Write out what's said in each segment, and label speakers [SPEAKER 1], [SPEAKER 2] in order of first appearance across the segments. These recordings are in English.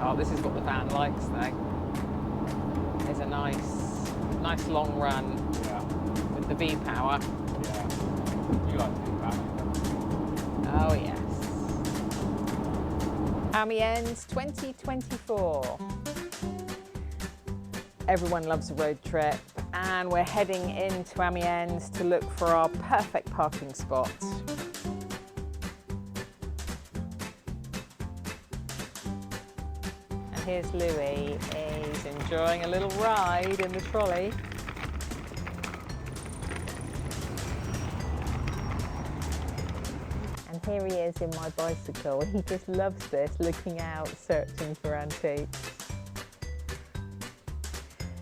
[SPEAKER 1] car. This is what the van likes though. It's a nice long run with the V-power.
[SPEAKER 2] Yeah. You like V-power?
[SPEAKER 1] Oh yes. Amiens 2024. Everyone loves a road trip, and we're heading into Amiens to look for our perfect parking spot. And here's Louis, he's enjoying a little ride in the trolley. And here he is in my bicycle. He just loves this, looking out, searching for antiques.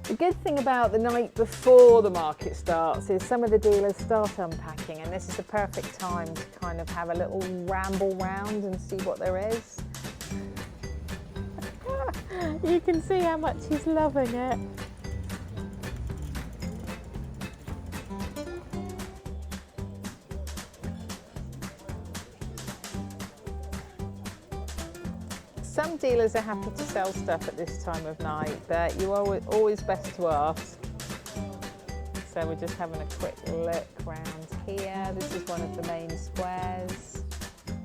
[SPEAKER 1] The good thing about the night before the market starts is some of the dealers start unpacking, and this is the perfect time to kind of have a little ramble round and see what there is. You can see how much he's loving it. Some dealers are happy to sell stuff at this time of night, but you are always best to ask. So we're just having a quick look around here. This is one of the main squares.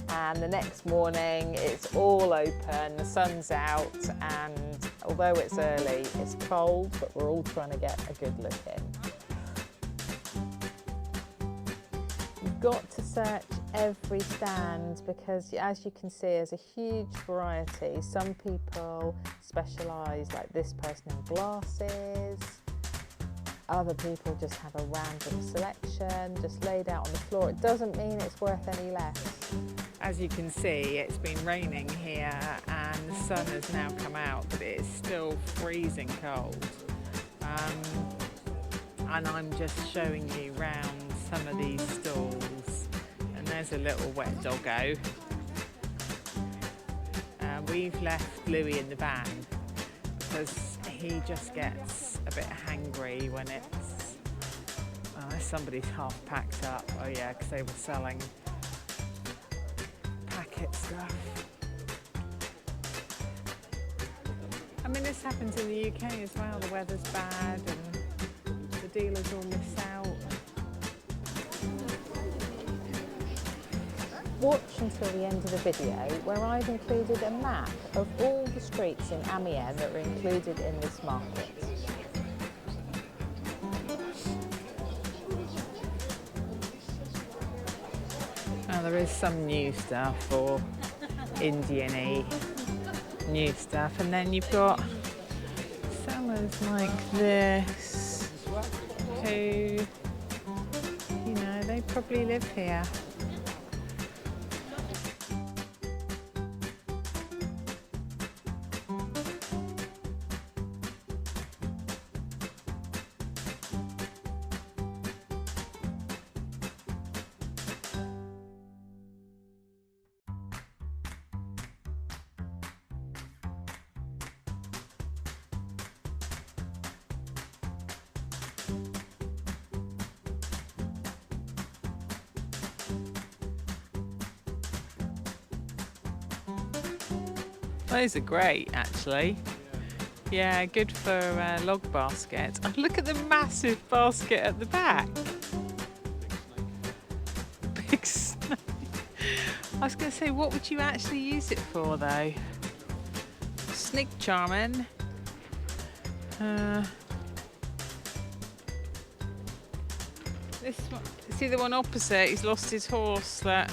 [SPEAKER 1] And the next morning it's all open, the sun's out, and although it's early, it's cold, but we're all trying to get a good look in. You've got to search every stand because, as you can see, there's a huge variety. Some people specialise, like this person, in glasses. Other people just have a random selection just laid out on the floor. It doesn't mean it's worth any less. As you can see, it's been raining here and the sun has now come out, but it is still freezing cold. And I'm just showing you round some of these stalls. And there's a little wet doggo. We've left Louis in the van because he just gets a bit hangry when it's... Oh, somebody's half packed up. Oh yeah, because they were selling packet stuff. I mean, this happens in the UK as well. The weather's bad and the dealers all miss out. Watch until the end of the video where I've included a map of all the streets in Amiens that are included in this market. Now there is some new stuff, or Indian-y new stuff, and then you've got sellers like this who, you know, they probably live here. Those are great, actually. Yeah, good for log baskets. Oh, look at the massive basket at the back. Big snake. I was going to say, what would you actually use it for, though? Snake charming. This one, see the one opposite? He's lost his horse. Look.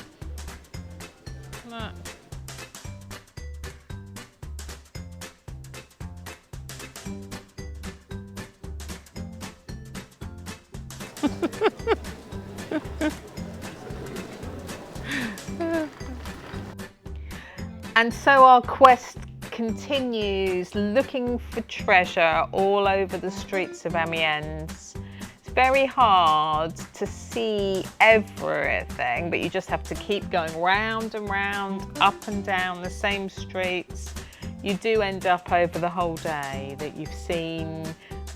[SPEAKER 1] And so our quest continues, looking for treasure all over the streets of Amiens. It's very hard to see everything, but you just have to keep going round and round, up and down the same streets. You do end up over the whole day that you've seen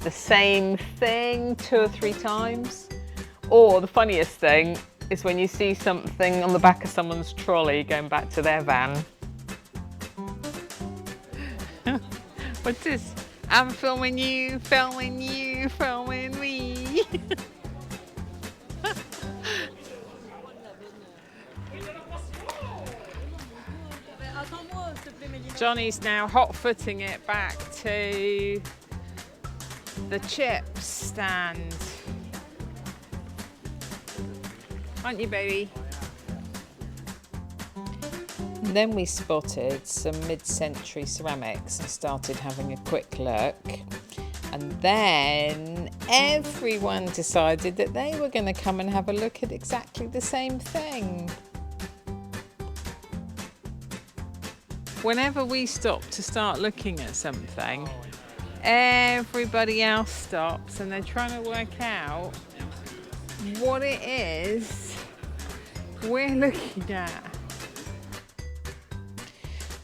[SPEAKER 1] the same thing 2 or 3 times. Or the funniest thing is when you see something on the back of someone's trolley going back to their van. What's this? I'm filming you, filming you, filming me. Jonnie's now hot-footing it back to the chips stand. Aren't you, baby? And then we spotted some mid-century ceramics and started having a quick look. And then everyone decided that they were going to come and have a look at exactly the same thing. Whenever we stop to start looking at something, everybody else stops and they're trying to work out what it is we're looking at.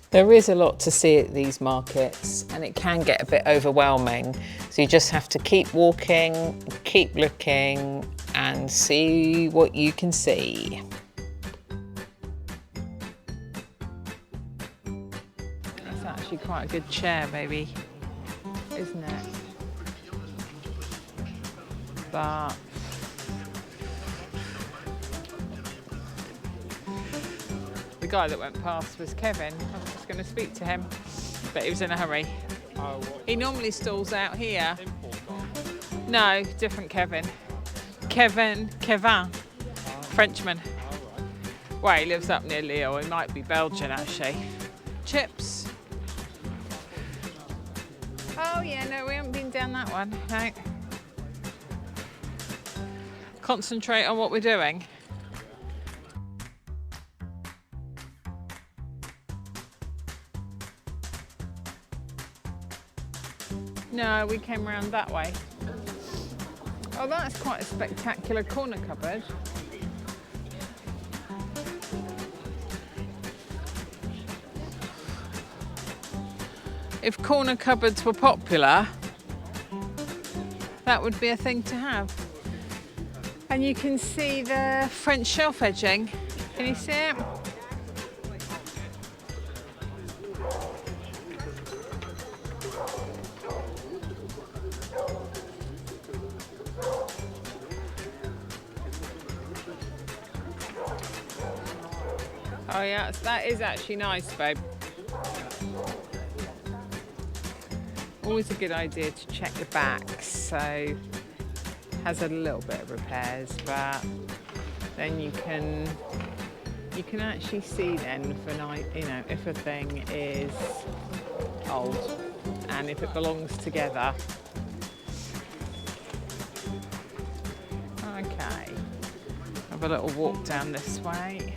[SPEAKER 1] There is a lot to see at these markets and it can get a bit overwhelming. So you just have to keep walking, keep looking and see what you can see. It's actually quite a good chair, baby, isn't it? But the guy that went past was Kevin. I was just going to speak to him, but he was in a hurry. He normally stalls out here. No, different Kevin. Kevin, Frenchman. Well, he lives up near Lille. He might be Belgian, actually. Chips. Oh, yeah, no, we haven't been down that one. No. Concentrate on what we're doing. No, we came around that way. Oh, that's quite a spectacular corner cupboard. If corner cupboards were popular, that would be a thing to have. And you can see the French shelf edging. Can you see it? Oh yeah, that is actually nice, babe. Always a good idea to check the back, so has a little bit of repairs, but then you can actually see then for if a thing is old and if it belongs together. Okay, have a little walk down this way.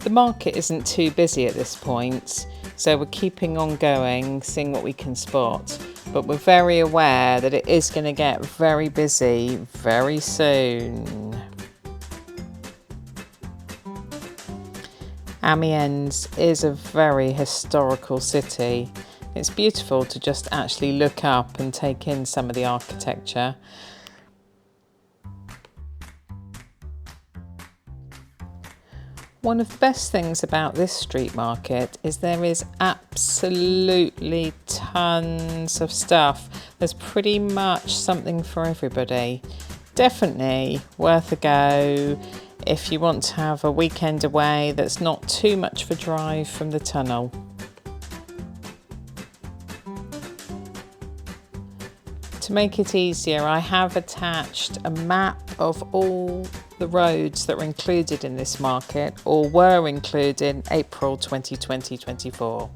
[SPEAKER 1] The market isn't too busy at this point, so we're keeping on going, seeing what we can spot. But we're very aware that it is going to get very busy very soon. Amiens is a very historical city. It's beautiful to just actually look up and take in some of the architecture. One of the best things about this street market is there is absolutely tons of stuff. There's pretty much something for everybody. Definitely worth a go if you want to have a weekend away that's not too much of a drive from the tunnel. To make it easier, I have attached a map of all the roads that were included in this market or were included in April 2024.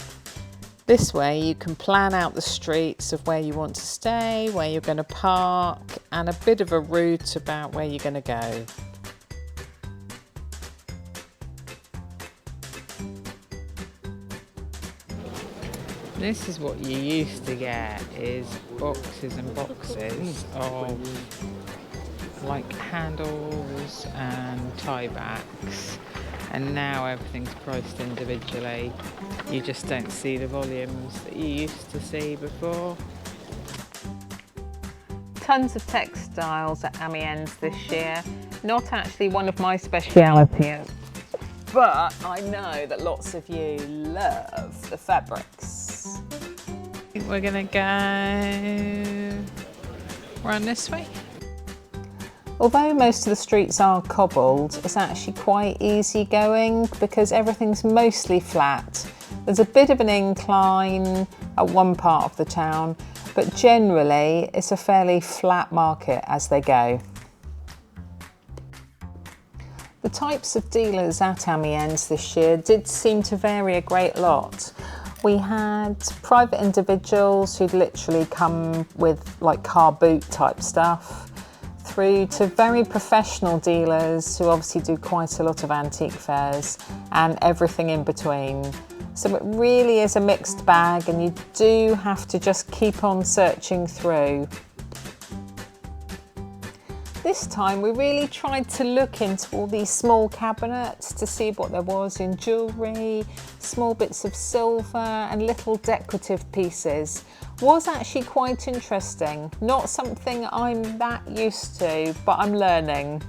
[SPEAKER 1] This way you can plan out the streets of where you want to stay, where you're going to park, and a bit of a route about where you're going to go. This is what you used to get, is boxes and boxes of like handles and tie backs, and now everything's priced individually. You just don't see the volumes that you used to see before. Tons of textiles at Amiens this year. Not actually one of my specialities, but I know that lots of you love the fabrics. think we're gonna go run this way.
[SPEAKER 3] Although most of the streets are cobbled, it's actually quite easy going because everything's mostly flat. There's a bit of an incline at one part of the town, but generally it's a fairly flat market as they go. The types of dealers at Amiens this year did seem to vary a great lot. We had private individuals who'd literally come with like car boot type stuff, through to very professional dealers who obviously do quite a lot of antique fairs and everything in between. So it really is a mixed bag, and you do have to just keep on searching through. This time we really tried to look into all these small cabinets to see what there was in jewellery, small bits of silver and little decorative pieces. Was actually quite interesting. Not something I'm that used to, but I'm learning.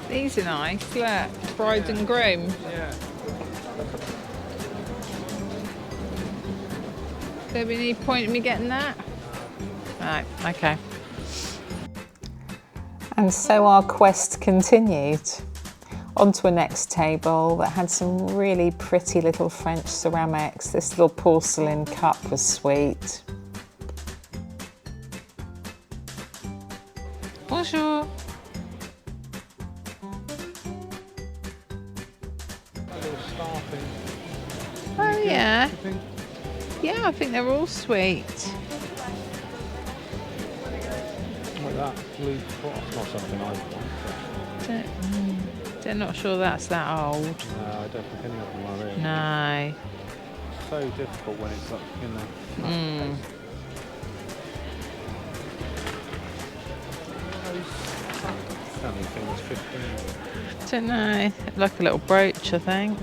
[SPEAKER 1] These are nice, look, bride and groom.
[SPEAKER 2] Yeah.
[SPEAKER 1] There be any point in me getting that? Right, okay.
[SPEAKER 3] And so our quest continued. Onto a next table that had some really pretty little French ceramics. This little porcelain cup was sweet.
[SPEAKER 1] Bonjour. Oh yeah. Yeah, I think they're all sweet.
[SPEAKER 2] Like that blue pot. It's not something I want.
[SPEAKER 1] They're not sure that's that old.
[SPEAKER 2] No, I don't think any of them are really.
[SPEAKER 1] No.
[SPEAKER 2] It's so difficult when it's like, you know. Those things 15.
[SPEAKER 1] Don't know. Like a little brooch, I think.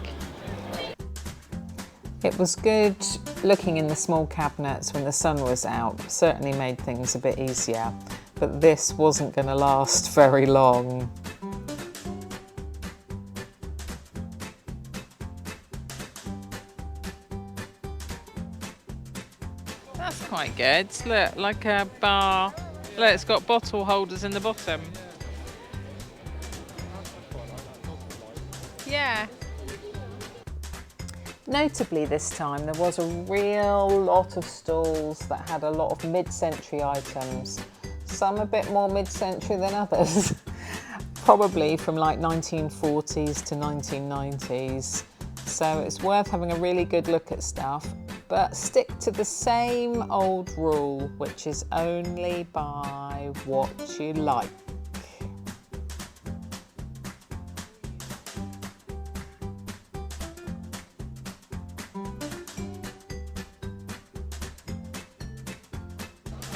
[SPEAKER 3] It was good looking in the small cabinets when the sun was out. Certainly made things a bit easier, but this wasn't going to last very long.
[SPEAKER 1] That's quite good. Look, like a bar. Look, it's got bottle holders in the bottom. Yeah.
[SPEAKER 3] Notably this time there was a real lot of stalls that had a lot of mid-century items. Some a bit more mid-century than others. Probably from like 1940s to 1990s. So it's worth having a really good look at stuff, but stick to the same old rule, which is only buy what you like.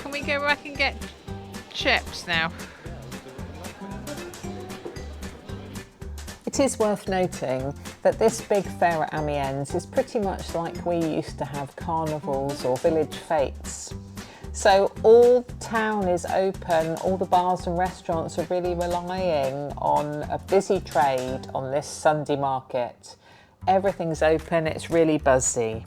[SPEAKER 1] Can we go back and get chips now?
[SPEAKER 3] It is worth noting that this big fair at Amiens is pretty much like we used to have carnivals or village fêtes. So all town is open, all the bars and restaurants are really relying on a busy trade on this Sunday market. Everything's open, it's really buzzy.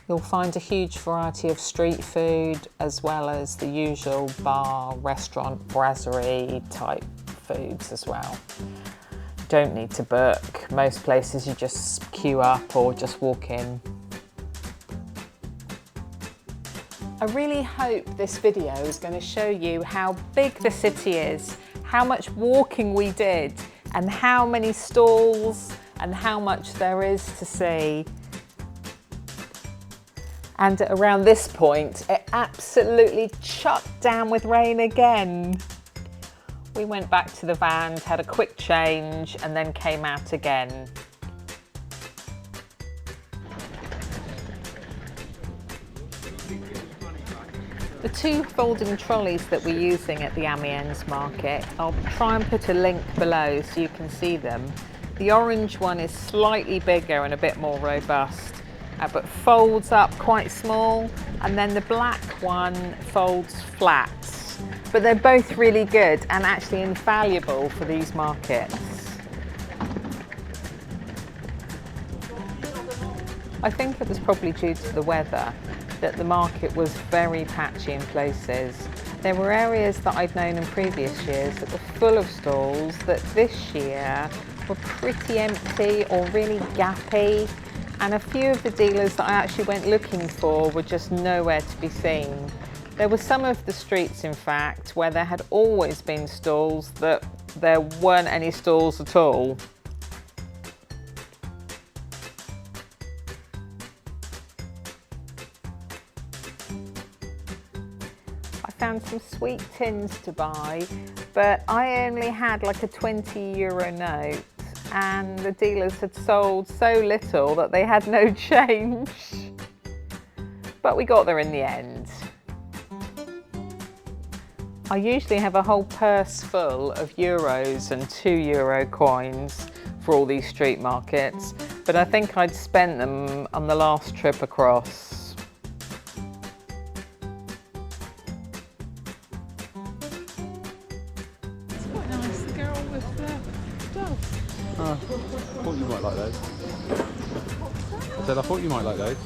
[SPEAKER 3] You'll find a huge variety of street food as well as the usual bar, restaurant, brasserie type foods as well. Don't need to book. Most places you just queue up or just walk in. I really hope this video is going to show you how big the city is, how much walking we did, and how many stalls and how much there is to see. And around this point, it absolutely chucked down with rain again. We went back to the van, had a quick change, and then came out again. The two folding trolleys that we're using at the Amiens market, I'll try and put a link below so you can see them. The orange one is slightly bigger and a bit more robust, but folds up quite small, and then the black one folds flat. But they're both really good and actually invaluable for these markets. I think it was probably due to the weather that the market was very patchy in places. There were areas that I'd known in previous years that were full of stalls that this year were pretty empty or really gappy, and a few of the dealers that I actually went looking for were just nowhere to be seen. There were some of the streets, in fact, where there had always been stalls that there weren't any stalls at all. I found some sweet tins to buy, but I only had like a €20 note, and the dealers had sold so little that they had no change. But we got there in the end. I usually have a whole purse full of euros and €2 coins for all these street markets, but I think I'd spent them on the last trip across.
[SPEAKER 1] It's quite nice, the girl with the dove.
[SPEAKER 2] I thought you might like those. I said I thought you might like those.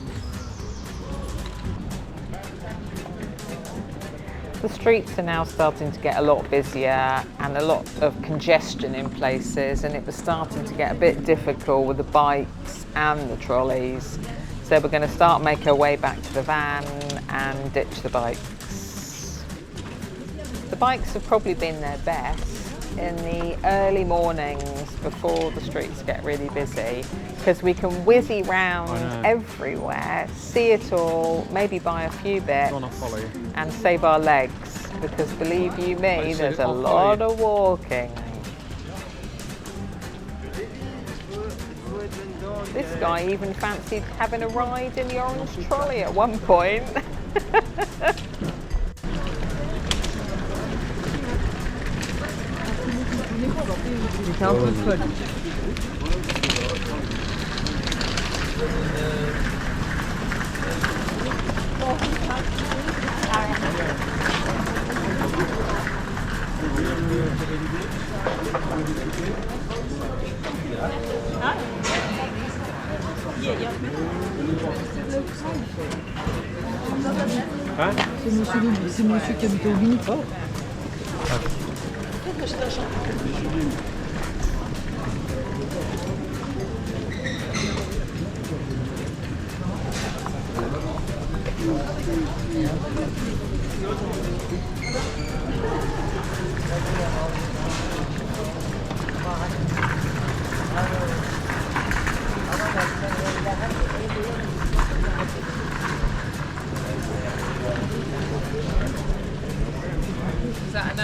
[SPEAKER 3] The streets are now starting to get a lot busier and a lot of congestion in places, and it was starting to get a bit difficult with the bikes and the trolleys. So we're going to start make our way back to the van and ditch the bikes. The bikes have probably been their best in the early mornings before the streets get really busy, because we can whizzy round everywhere, see it all, maybe buy a few bits and save our legs, because believe you me, there's a lot of walking. This guy even fancied having a ride in the orange trolley at one point.
[SPEAKER 4] C'est monsieur qui habite au Limite.
[SPEAKER 1] Is that a no?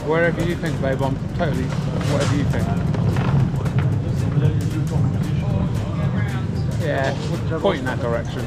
[SPEAKER 2] Wherever you think, babe, I'm totally, whatever you think. Yeah, point in that direction.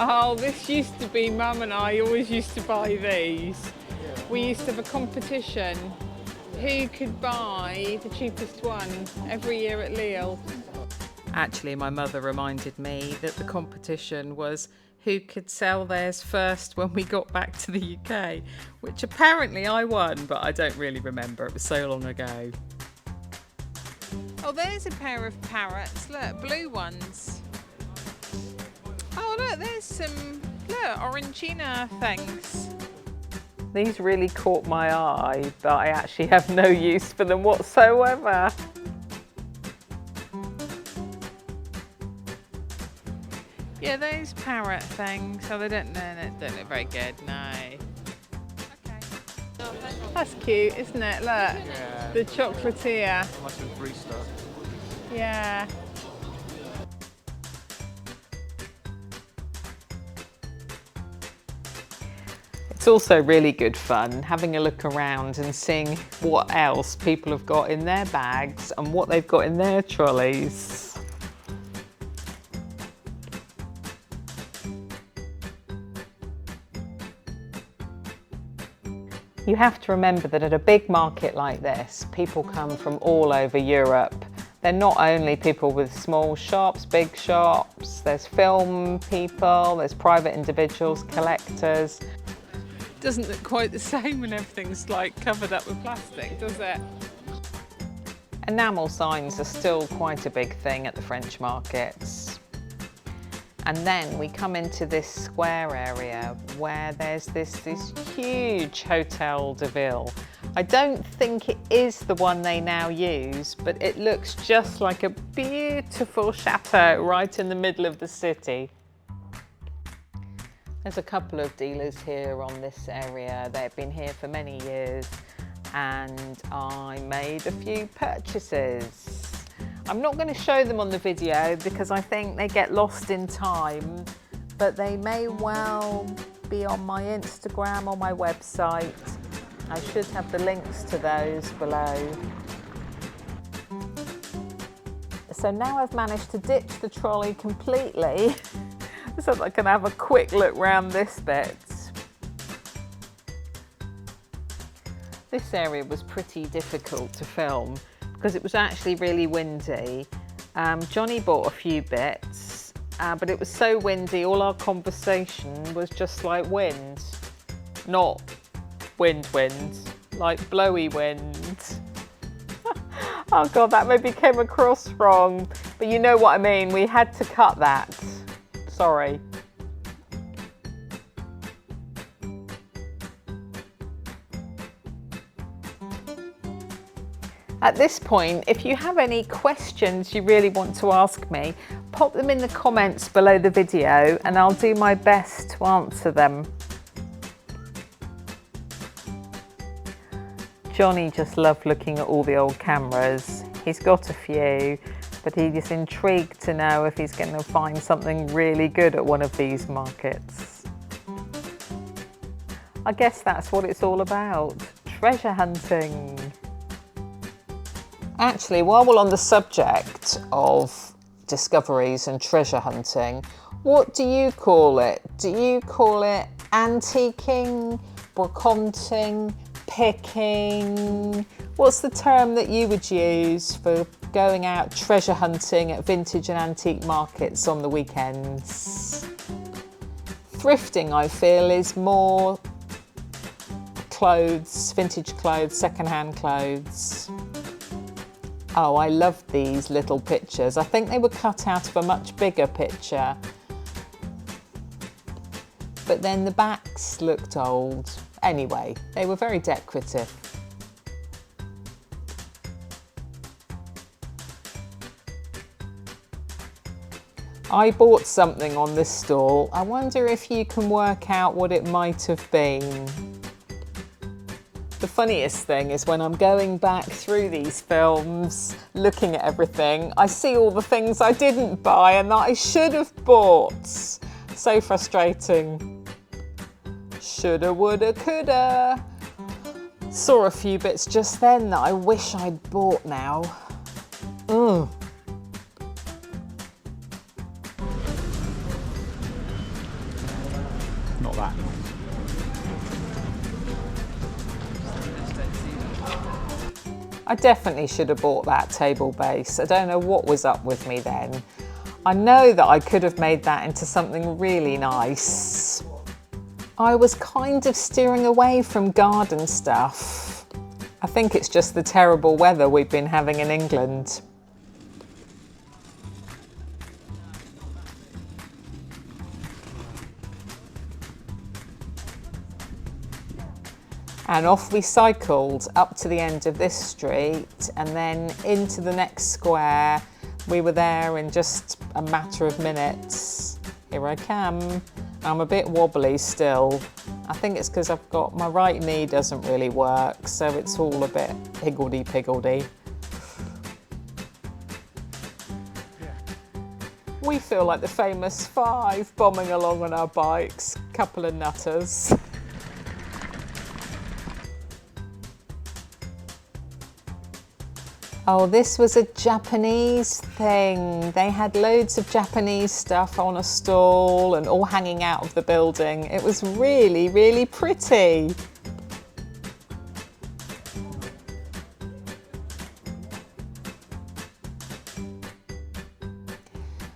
[SPEAKER 1] Oh, this used to be Mum and I always used to buy these. We used to have a competition. Who could buy the cheapest one every year at Lille?
[SPEAKER 3] Actually, my mother reminded me that the competition was who could sell theirs first when we got back to the UK, which apparently I won, but I don't really remember. It was so long ago.
[SPEAKER 1] Oh, there's a pair of parrots. Look, blue ones. Oh, look, there's some, look, orangina things. These really caught my eye, but I actually have no use for them whatsoever. Yeah, those parrot things, so they don't look very good, no. That's cute, isn't it? Look,
[SPEAKER 2] Yeah.
[SPEAKER 1] the chocolatier.
[SPEAKER 2] Must have been Brewster.
[SPEAKER 1] Yeah. It's also really good fun having a look around and seeing what else people have got in their bags and what they've got in their trolleys. You have to remember that at a big market like this, people come from all over Europe. They're not only people with small shops, big shops, there's film people, there's private individuals, collectors. Doesn't look quite the same when everything's like covered up with plastic, does it? Enamel signs are still quite a big thing at the French markets. And then we come into this square area where there's this huge Hotel de Ville. I don't think it is the one they now use, but it looks just like a beautiful chateau right in the middle of the city. There's a couple of dealers here on this area. They've been here for many years and I made a few purchases. I'm not going to show them on the video because I think they get lost in time, but they may well be on my Instagram or my website. I should have the links to those below. So now I've managed to ditch the trolley completely so that I can have a quick look round this bit. This area was pretty difficult to film because it was actually really windy. Jonnie bought a few bits, but it was so windy, all our conversation was just like wind. Not wind, like blowy wind. Oh God, that maybe came across wrong, but you know what I mean, we had to cut that. Sorry. At this point, if you have any questions you really want to ask me, pop them in the comments below the video and I'll do my best to answer them. Jonnie just loved looking at all the old cameras. He's got a few, but he's intrigued to know if he's going to find something really good at one of these markets. I guess that's what it's all about, treasure hunting. Actually, while we're on the subject of discoveries and treasure hunting, what do you call it? Do you call it antiquing, brocanting, picking? What's the term that you would use for going out treasure hunting at vintage and antique markets on the weekends? Thrifting, I feel, is more clothes, vintage clothes, second-hand clothes. Oh, I love these little pictures. I think they were cut out of a much bigger picture. But then the backs looked old. Anyway, they were very decorative. I bought something on this stall. I wonder if you can work out what it might have been. The funniest thing is when I'm going back through these films, looking at everything, I see all the things I didn't buy and that I should have bought. So frustrating. Shoulda, woulda, coulda. Saw a few bits just then that I wish I'd bought now.
[SPEAKER 2] Not that nice.
[SPEAKER 3] I definitely should have bought that table base. I don't know what was up with me then. I know that I could have made that into something really nice. I was kind of steering away from garden stuff. I think it's just the terrible weather we've been having in England. And off we cycled up to the end of this street and then into the next square. We were there in just a matter of minutes. Here I come. I'm a bit wobbly still. I think it's because I've got, my right knee doesn't really work, so it's all a bit higgledy-piggledy. We feel like the famous five bombing along on our bikes, couple of nutters. Oh, this was a Japanese thing. They had loads of Japanese stuff on a stall and all hanging out of the building. It was really, really pretty.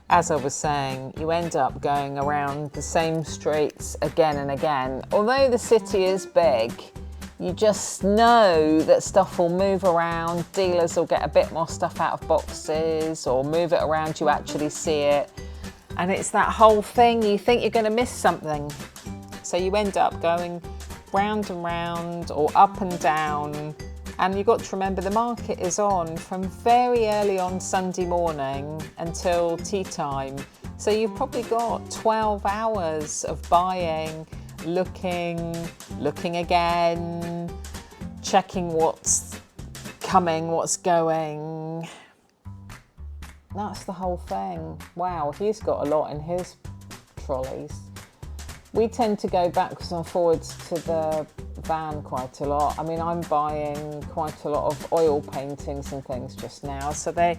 [SPEAKER 3] As I was saying, you end up going around the same streets again and again. Although the city is big, you just know that stuff will move around, dealers will get a bit more stuff out of boxes or move it around, you actually see it. And it's that whole thing, you think you're going to miss something. So you end up going round and round or up and down. And you've got to remember the market is on from very early on Sunday morning until tea time. So you've probably got 12 hours of buying, looking again, checking what's coming, what's going. That's the whole thing. Wow, he's got a lot in his trolleys. We tend to go backwards and forwards to the van quite a lot. I mean, I'm buying quite a lot of oil paintings and things just now, so they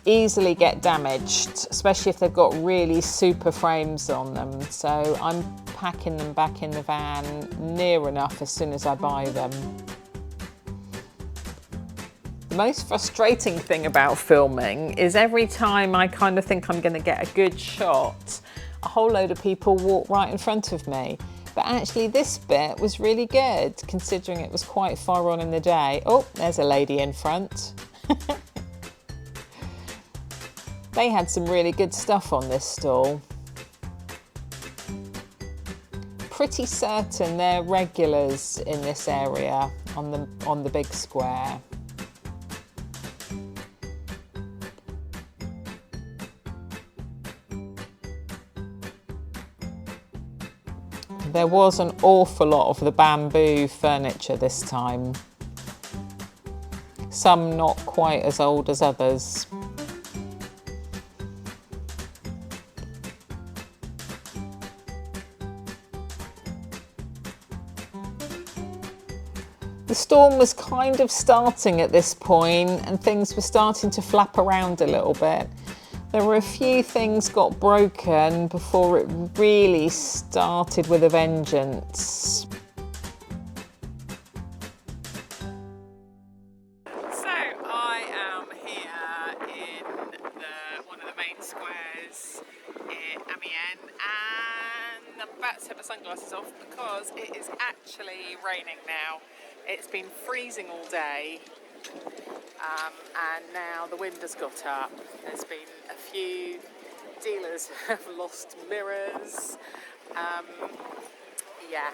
[SPEAKER 3] easily get damaged, especially if they've got really super frames on them. So I'm packing them back in the van near enough as soon as I buy them. The most frustrating thing about filming is every time I kind of think I'm going to get a good shot, a whole load of people walk right in front of me. But actually this bit was really good, considering it was quite far on in the day. Oh, there's a lady in front. They had some really good stuff on this stall. Pretty certain they're regulars in this area on the big square. There was an awful lot of the bamboo furniture this time. Some not quite as old as others. The storm was kind of starting at this point and things were starting to flap around a little bit. There were a few things got broken before it really started with a vengeance. So I am here in one of the main squares in Amiens and I'm about to take my sunglasses off because it is actually raining now. It's been freezing all day. And now the wind has got up. There's been a few dealers have lost mirrors. Yeah,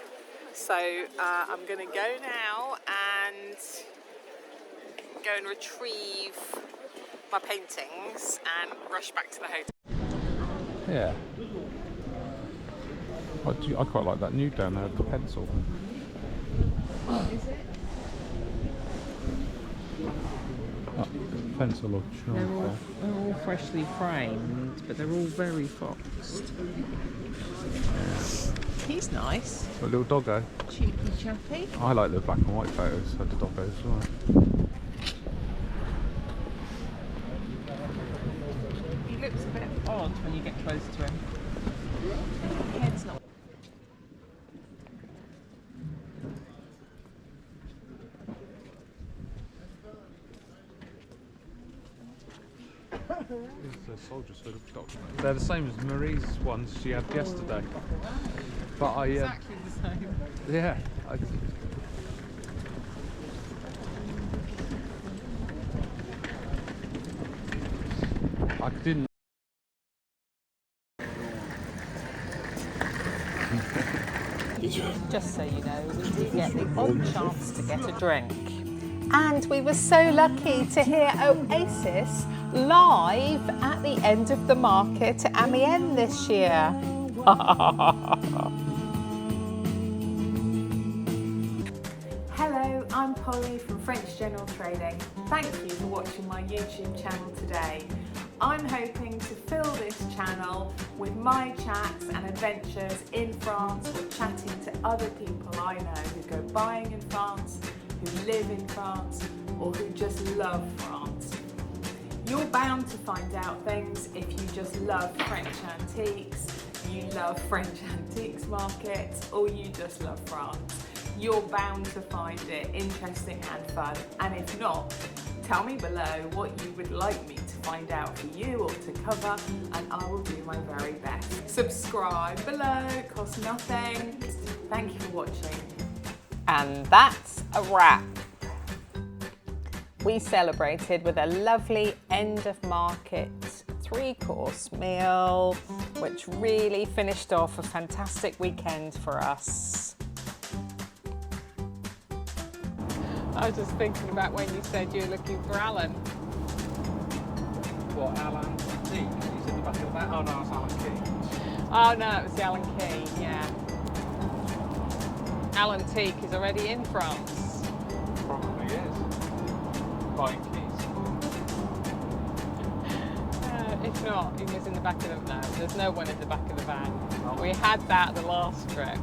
[SPEAKER 3] so I'm going to go now and go and retrieve my paintings and rush back to the hotel.
[SPEAKER 2] Yeah. I quite like that nude down there with the pencil.
[SPEAKER 1] What is it?
[SPEAKER 2] Pencil original.
[SPEAKER 1] They're all freshly framed, but they're all very foxed. He's nice.
[SPEAKER 2] A little doggo.
[SPEAKER 1] Cheeky chappy.
[SPEAKER 2] I like the black and white photos of the doggo as well.
[SPEAKER 1] He looks a bit odd when you get close to him. His head's not.
[SPEAKER 2] These are soldiers for the document. They're the same as Marie's ones she had yesterday. But
[SPEAKER 1] Exactly the same.
[SPEAKER 2] Yeah. I didn't.
[SPEAKER 3] Just so you know, we do get the odd chance to get a drink. And we were so lucky to hear Oasis live at the end of the market at Amiens this year.
[SPEAKER 4] Hello, I'm Polly from French General Trading. Thank you for watching my YouTube channel today. I'm hoping to fill this channel with my chats and adventures in France, or chatting to other people I know who go buying in France, who live in France, or who just love France. You're bound to find out things if you just love French antiques, you love French antiques markets, or you just love France. You're bound to find it interesting and fun, and if not, tell me below what you would like me to find out for you or to cover, and I will do my very best. Subscribe below, it costs nothing. Thank you for watching.
[SPEAKER 3] And that's a wrap. We celebrated with a lovely end of market 3-course meal, which really finished off a fantastic weekend for us. I was just thinking about when you said you were looking for Alan.
[SPEAKER 2] What, Alan T? He's in the back of the van. Oh no, it's Alan Key.
[SPEAKER 3] Oh no, it was the Alan Key, yeah. Alan Teak is already in France.
[SPEAKER 2] Probably is. Buying keys.
[SPEAKER 3] If not, he was in the back of the van. There's no one in the back of the van. We had that the last trip.